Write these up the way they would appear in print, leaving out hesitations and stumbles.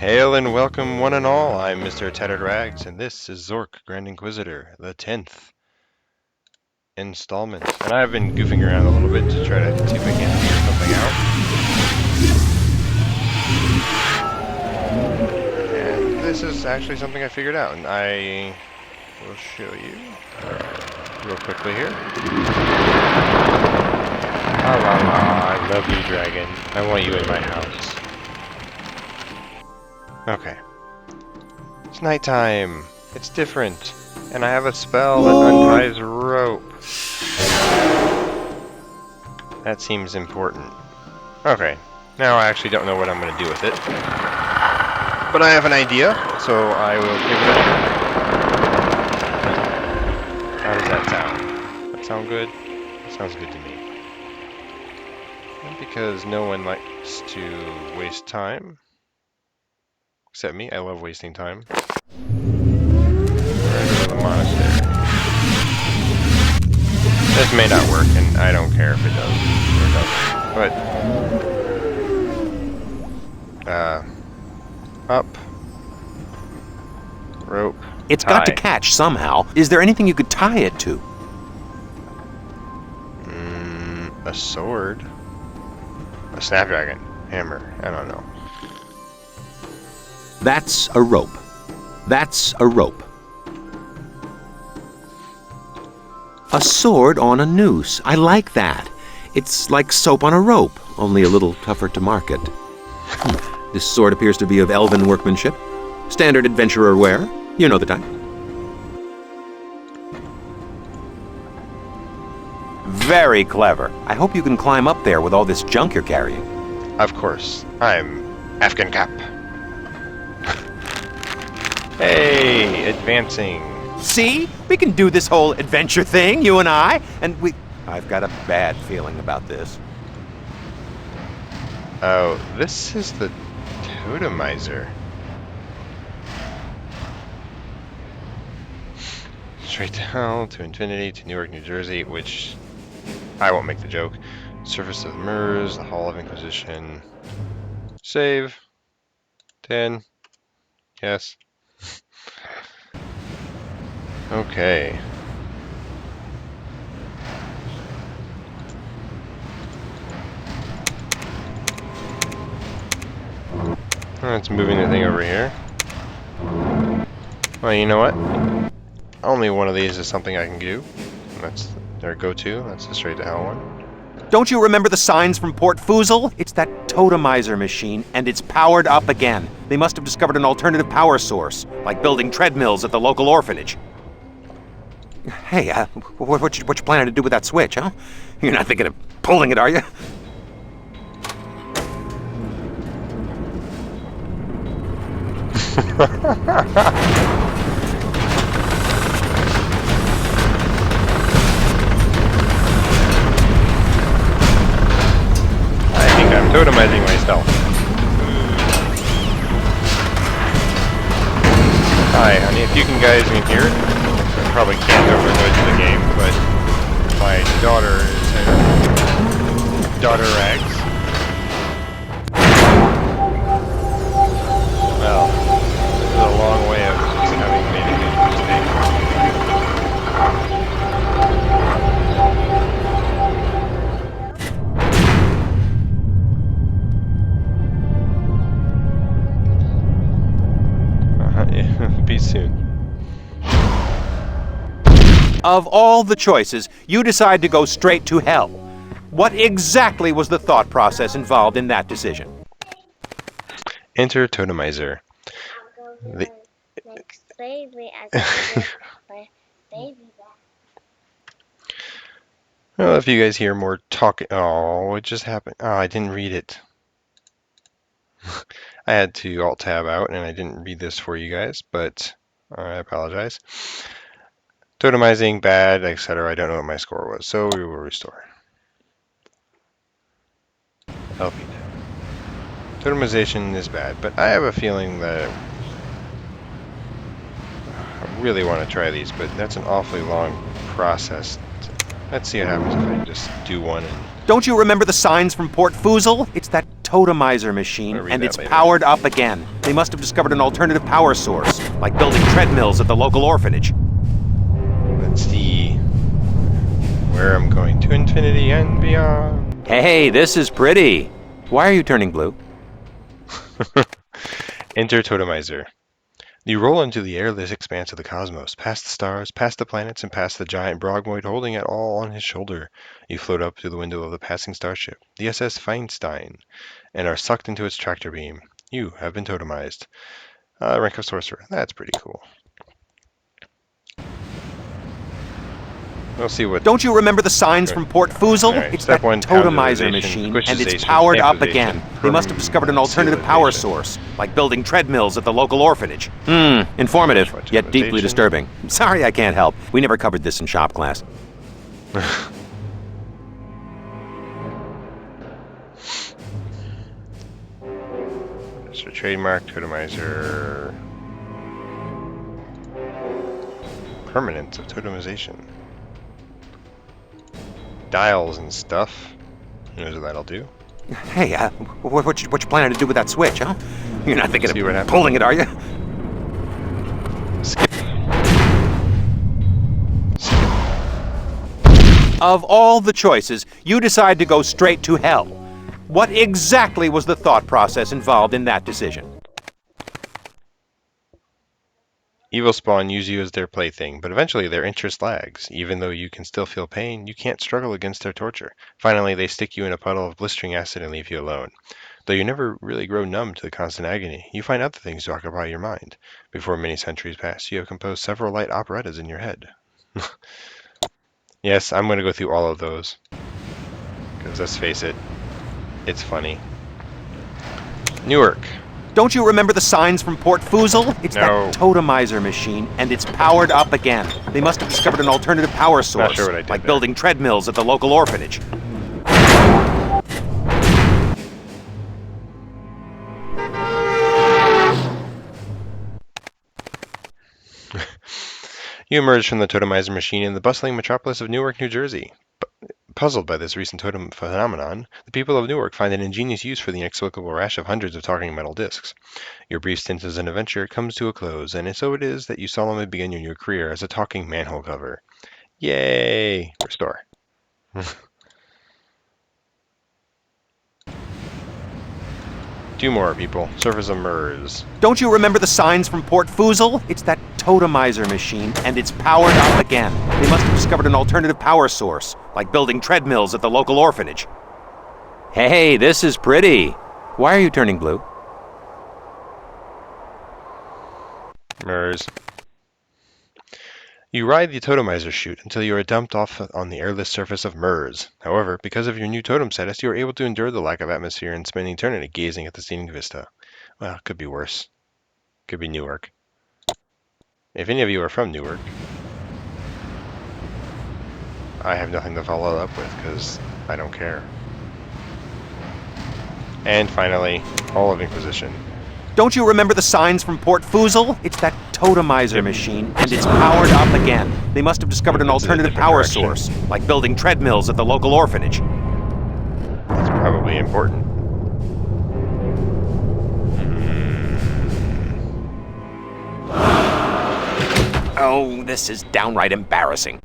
Hail and welcome one and all, I'm Mr. Tattered Rags, and this is Zork, Grand Inquisitor, the 10th installment. And I've been goofing around a little bit to try to see if I can figure something out. And this is actually something I figured out, and I will show you real quickly here. La la la, I love you, dragon. I want you in my house. Okay. It's nighttime. It's different. And I have a spell that unties rope. That seems important. Okay. Now I actually don't know what I'm going to do with it. But I have an idea, so I will give it a shot. How does that sound? Does that sound good? That sounds good to me. And because no one likes to waste time. Except me, I love wasting time. We're into the monastery. This may not work, and I don't care if it does or doesn't. But up, rope. It's tie. got to catch somehow. Is there anything you could tie it to? A sword, a snapdragon, hammer. I don't know. That's a rope. That's a rope. A sword on a noose. I like that. It's like soap on a rope, only a little tougher to market. This sword appears to be of elven workmanship. Standard adventurer wear. You know the type. Very clever. I hope you can climb up there with all this junk you're carrying. Of course. I'm Afghan Cap. Hey, advancing. See? We can do this whole adventure thing, you and I. I've got a bad feeling about this. Oh, this is the Totemizer. Straight to hell, to infinity, to Newark, New Jersey, which I won't make the joke. Surface of the Mirrors, the Hall of Inquisition. Save. 10. Yes. Okay. It's moving the thing over here. Well, you know what? Only one of these is something I can do. And that's their go-to. That's the straight to hell one. Don't you remember the signs from Port Foozle? It's that Totemizer machine, and it's powered up again. They must have discovered an alternative power source, like building treadmills at the local orphanage. Hey, what you planning to do with that switch, huh? You're not thinking of pulling it, are you? I think I'm totemizing myself. Hi, honey, if you guys can hear it, I probably can't over the noise of the game, but my daughter is here. Daughter Rags. Well, this is a long way of just having made a huge mistake. Be soon. Of all the choices, you decide to go straight to hell. What exactly was the thought process involved in that decision? Enter Totemizer. Well, if you guys hear more talking... Oh, what just happened? Oh, I didn't read it. I had to Alt-Tab out, and I didn't read this for you guys, but I apologize. Totemizing, bad, etc. I don't know what my score was, so we will restore. Helping. Totemization is bad, but I have a feeling that I really want to try these, but that's an awfully long process. Let's see what happens if I just do one and... Don't you remember the signs from Port Foozle? It's that Totemizer machine, I'll read and that it's later. powered up again. They must have discovered an alternative power source, like building treadmills at the local orphanage. Let's see where I'm going to infinity and beyond. Hey, this is pretty. Why are you turning blue? Enter Totemizer. You roll into the airless expanse of the cosmos, past the stars, past the planets, and past the giant Brogmoid holding it all on his shoulder. You float up to the window of the passing starship, the SS Feinstein, and are sucked into its tractor beam. You have been totemized. Rank of Sorcerer. That's pretty cool. We'll see what... Don't you remember the signs Okay. from Port Fusel? All right, It's step that one, Totemizer powderization, machine, and it's squishization, powered up stabilization, again. They must have discovered an alternative power sealization. source, like building treadmills at the local orphanage. Informative, yet deeply Totemization. disturbing. Sorry I can't help. We never covered this in shop class. So trademark, Totemizer... Permanence of Totemization. Dials and stuff. Who knows what that'll do? Hey, what you planning to do with that switch, huh? You're not thinking See what of happens. pulling it, are you? Skip. Of all the choices, you decide to go straight to hell. What exactly was the thought process involved in that decision? Evil spawn use you as their plaything, but eventually their interest lags. Even though you can still feel pain, you can't struggle against their torture. Finally, they stick you in a puddle of blistering acid and leave you alone. Though you never really grow numb to the constant agony, you find other things to occupy your mind. Before many centuries pass, you have composed several light operettas in your head. Yes, I'm going to go through all of those. Because let's face it, it's funny. Newark. Don't you remember the signs from Port Fusel? It's No. that Totemizer machine, and it's powered up again. They must have discovered an alternative power source, sure what I did like there. building treadmills at the local orphanage. You emerge from the Totemizer machine in the bustling metropolis of Newark, New Jersey. Puzzled by this recent totem phenomenon, the people of Newark find an ingenious use for the inexplicable rash of hundreds of talking metal discs. Your brief stint as an adventurer comes to a close, and so it is that you solemnly begin your new career as a talking manhole cover. Yay! Restore. Two more, people. Surface of Mers. Don't you remember the signs from Port Fusel? It's that Totemizer machine, and it's powered up again. They must have discovered an alternative power source, like building treadmills at the local orphanage. Hey, this is pretty. Why are you turning blue? Mers. You ride the Totemizer chute until you are dumped off on the airless surface of Mers. However, because of your new totem status, you are able to endure the lack of atmosphere and spend eternity gazing at the scenic vista. Well, could be worse. Could be Newark. If any of you are from Newark, I have nothing to follow up with because I don't care. And finally, Hall of Inquisition. Don't you remember the signs from Port Fusel? It's that Totemizer machine, and it's powered up again. They must have discovered an It's in a alternative different power direction. source, like building treadmills at the local orphanage. That's probably important. Oh, this is downright embarrassing.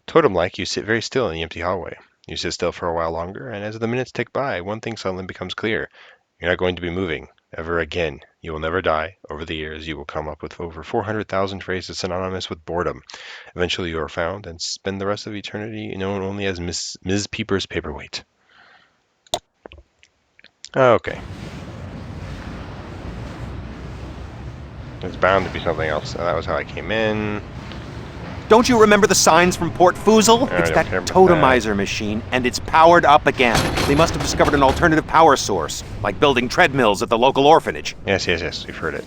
Totem-like, you sit very still in the empty hallway. You sit still for a while longer, and as the minutes tick by, one thing suddenly becomes clear. You're not going to be moving, ever again. You will never die. Over the years, you will come up with over 400,000 phrases synonymous with boredom. Eventually, you are found and spend the rest of eternity known only as Ms. Peeper's paperweight. Okay. There's bound to be something else. That was how I came in. Don't you remember the signs from Port Fusel? I It's don't that care about Totemizer machine, and it's powered up again. They must have discovered an alternative power source, like building treadmills at the local orphanage. Yes, we've heard it.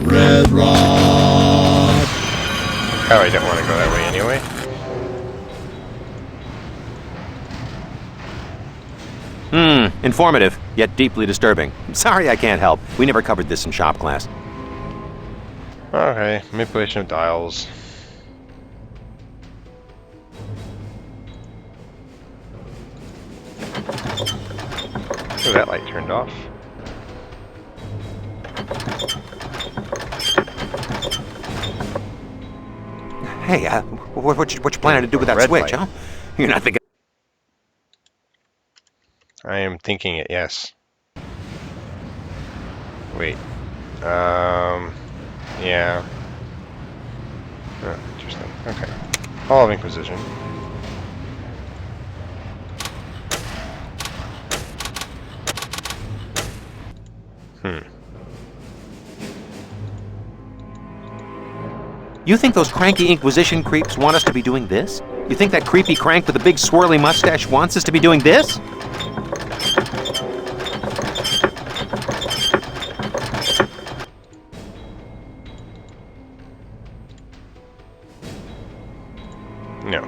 Red Rock. Probably don't want to go that way anyway. Informative, yet deeply disturbing. Sorry I can't help. We never covered this in shop class. Okay, manipulation of dials. Oh, that light turned off. Hey, what you planning to do with that Red switch, light. huh? You're not thinking... I am thinking it, yes. Wait. Yeah. Oh, interesting. Okay. Hall of Inquisition. You think those cranky Inquisition creeps want us to be doing this? You think that creepy crank with the big swirly mustache wants us to be doing this? No.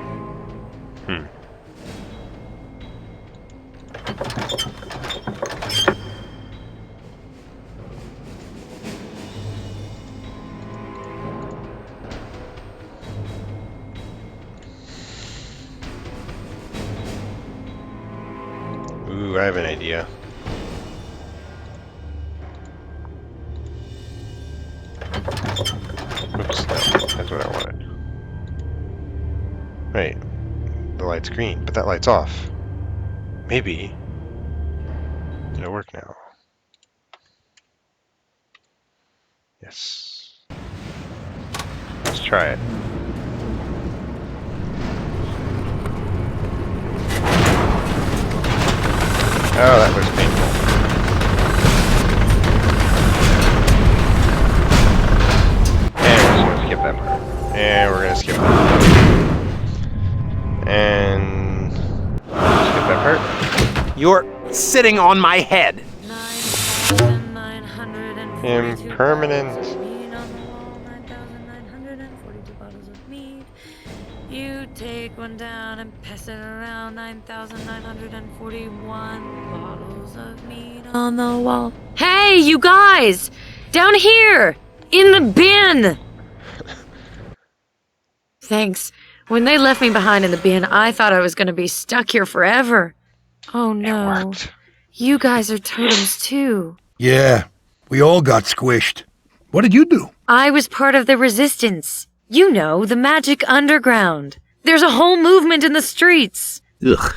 Ooh, I have an idea. Oops, no, that's what I wanted. Wait, the light's green, but that light's off. Maybe it'll work now. Yes. Let's try it. Oh, that looks painful. And we're just gonna skip that part. And we're gonna skip that part. And skip that part. You're sitting on my head. Impermanent. You take one down and pass it around. 9,941 bottles of meat on the wall. Hey, you guys! Down here! In the bin! Thanks. When they left me behind in the bin, I thought I was going to be stuck here forever. Oh no. It worked. You guys are totems too. Yeah, we all got squished. What did you do? I was part of the resistance. You know, the magic underground. There's a whole movement in the streets. Ugh.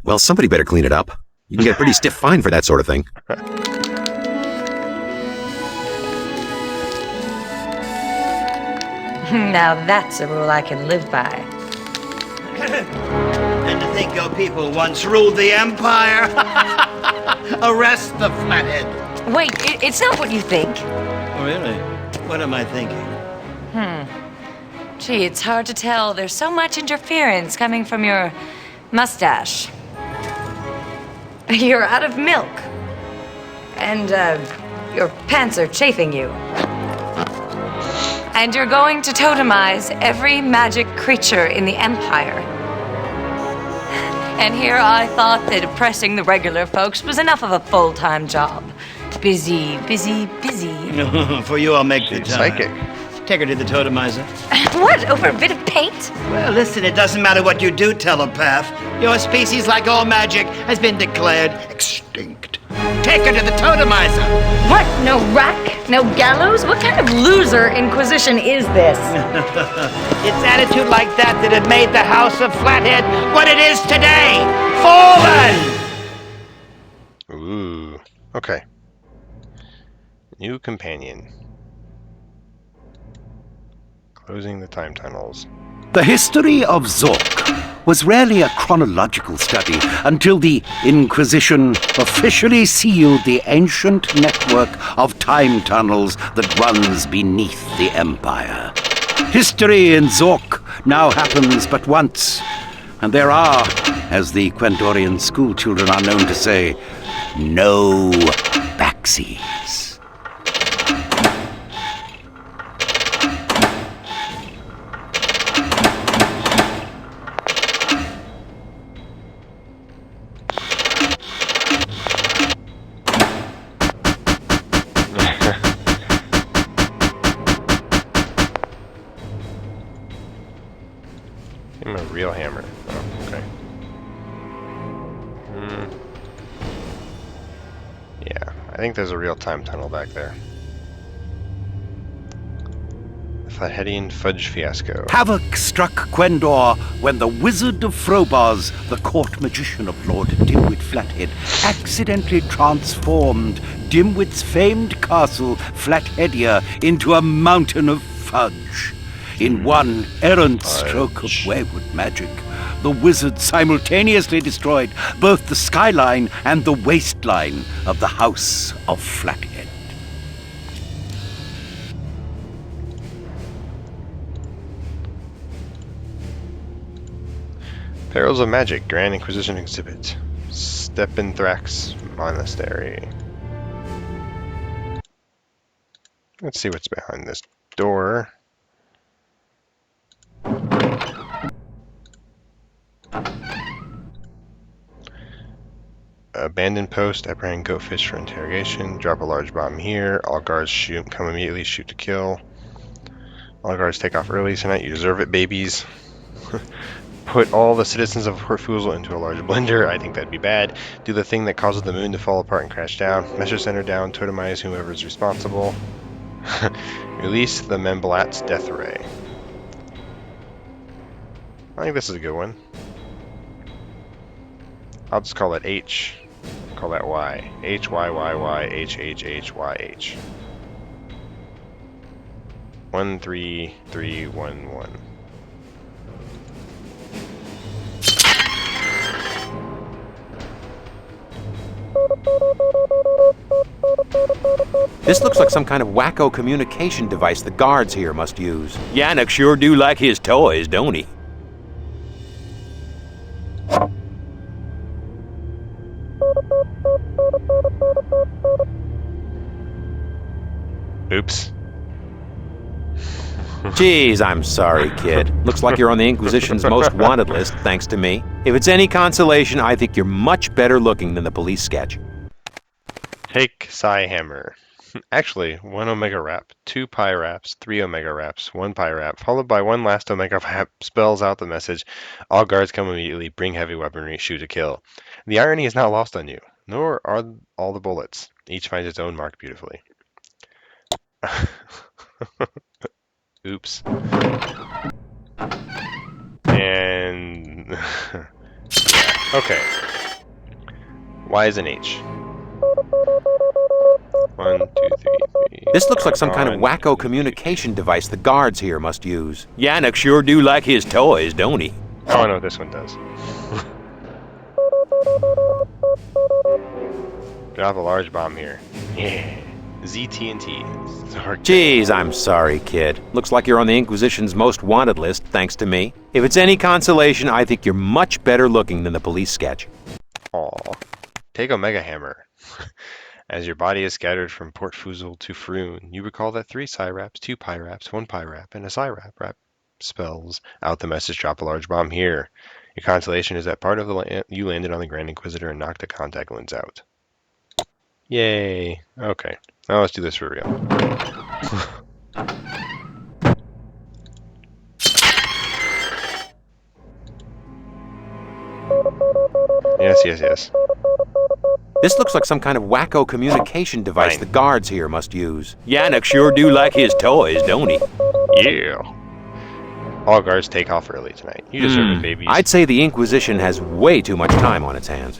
Well, somebody better clean it up. You can get a pretty stiff fine for that sort of thing. Now that's a rule I can live by. And to think your people once ruled the Empire. Arrest the flathead. Wait, it's not what you think. Oh, really? What am I thinking? Gee, it's hard to tell. There's so much interference coming from your mustache. You're out of milk. And, your pants are chafing you. And you're going to totemize every magic creature in the Empire. And here I thought that oppressing the regular folks was enough of a full-time job. Busy, busy, busy. For you, I'll make the She's time. psychic. Take her to the Totemizer. What, over a bit of paint? Well, listen, it doesn't matter what you do, telepath. Your species, like all magic, has been declared extinct. Take her to the Totemizer. What, no rack? No gallows? What kind of loser Inquisition is this? It's attitude like that that had made the House of Flathead what it is today. Fallen! Ooh. Okay. New companion. Closing the time tunnels. The history of Zork was rarely a chronological study until the Inquisition officially sealed the ancient network of time tunnels that runs beneath the Empire. History in Zork now happens but once, and there are, as the Quendorian schoolchildren are known to say, no backsies. I'm a real hammer. Oh, okay. think there's a real time tunnel back there. Flatheadian Fudge Fiasco. Havoc struck Gwendor when the Wizard of Frobars, the court magician of Lord Dimwit Flathead, accidentally transformed Dimwit's famed castle, Flatheadia, into a mountain of fudge. In one errant stroke of wayward magic, the wizard simultaneously destroyed both the skyline and the waistline of the House of Flathead. Perils of Magic, Grand Inquisition exhibit. Steppenthrax Monastery. Let's see what's behind this door. Abandoned post, apprehend goatfish for interrogation. Drop a large bomb here. All guards shoot, come immediately, shoot to kill. All guards take off early tonight. You deserve it, babies. Put all the citizens of Port Foozle into a large blender. I think that'd be bad. Do the thing that causes the moon to fall apart and crash down. Message center down. Totemize whoever is responsible. Release the Memblat's death ray. I think this is a good one. I'll just call it H. Call that Y. H Y Y Y H H H Y H. 13311. This looks like some kind of wacko communication device the guards here must use. Yannick sure do like his toys, don't he? Oops. Geez, I'm sorry, kid. Looks like you're on the Inquisition's most wanted list, thanks to me. If it's any consolation, I think you're much better looking than the police sketch. Take Psi Hammer. Actually, 1 Omega Wrap, 2 Pi Wraps, 3 Omega Wraps, 1 Pi Wrap, followed by 1 last Omega Wrap spells out the message, all guards come immediately, bring heavy weaponry, shoot to kill. The irony is not lost on you, nor are all the bullets. Each finds its own mark beautifully. Oops. And... yeah. Okay. Y is an H. 1, 2, 3, 3. This looks like some kind of wacko communication device the guards here must use. Yannick sure do like his toys, don't he? Oh, I know what this one does. Drop a large bomb here. Yeah. ZT&T. Zork. Geez, I'm sorry, kid. Looks like you're on the Inquisition's most wanted list, thanks to me. If it's any consolation, I think you're much better looking than the police sketch. Aw. Take Omega Hammer. As your body is scattered from Port Foozle to Faroon, you recall that 3 Psi Wraps, 2 Pi Wraps, 1 Pi Wrap, and a Psi Wrap spells out the message, drop a large bomb here. Your consolation is that part of the you landed on the Grand Inquisitor and knocked the contact lens out. Yay. Okay. Now let's do this for real. Yes, yes, yes. This looks like some kind of wacko communication device Fine. the guards here must use. Yannick sure do like his toys, don't he? Yeah. All guards take off early tonight. You deserve it, babies. I'd say the Inquisition has way too much time on its hands.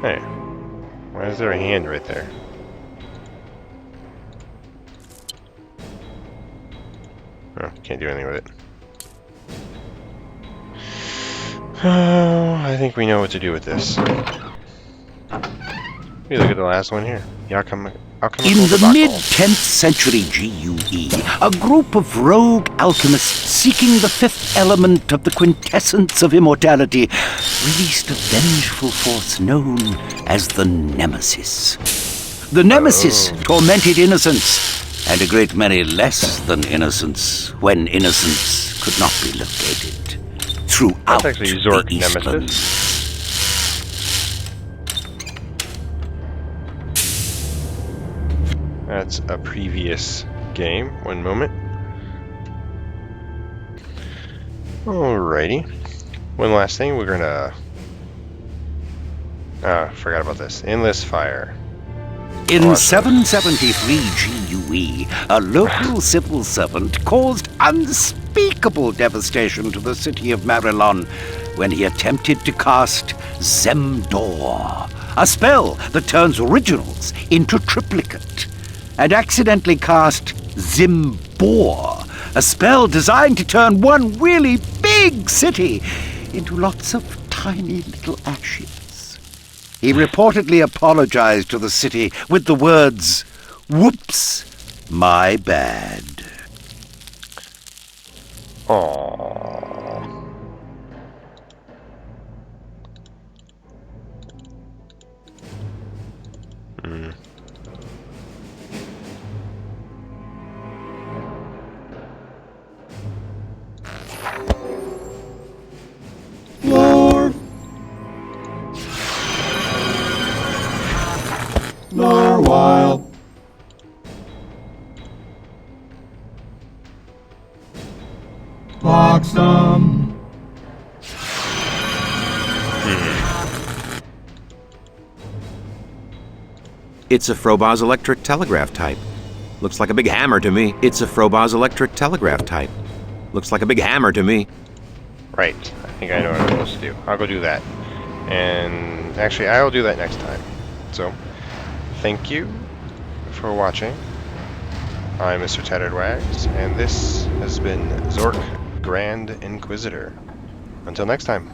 Hey. Why is there a hand right there? Oh, can't do anything with it. Oh, I think we know what to do with this. We look at the last one here. Yeah, I'll come In across the box mid-10th century GUE, a group of rogue alchemists seeking the fifth element of the quintessence of immortality released a vengeful force known as the Nemesis. The Nemesis tormented innocents, and a great many less than innocents, when innocents could not be located, throughout That's actually Zork the Eastland. Nemesis. That's a previous game. One moment. Alrighty. One last thing. We're gonna... forgot about this. Endless Fire. In 773 GUE, a local civil servant caused unspeakable devastation to the city of Marilon when he attempted to cast Zemdor, a spell that turns originals into triplicate, and accidentally cast Zimbor, a spell designed to turn one really big city into lots of tiny little ashes. He reportedly apologized to the city with the words, "Whoops, my bad." Aww. Narwhal. Locksome. It's a Froboz's electric telegraph type. Looks like a big hammer to me. It's a Froboz's electric telegraph type. Looks like a big hammer to me. Right. I think I know what I'm supposed to do. I'll go do that. And actually, I'll do that next time. So, thank you for watching. I'm Mr. Tattered Wags, and this has been Zork, Grand Inquisitor. Until next time.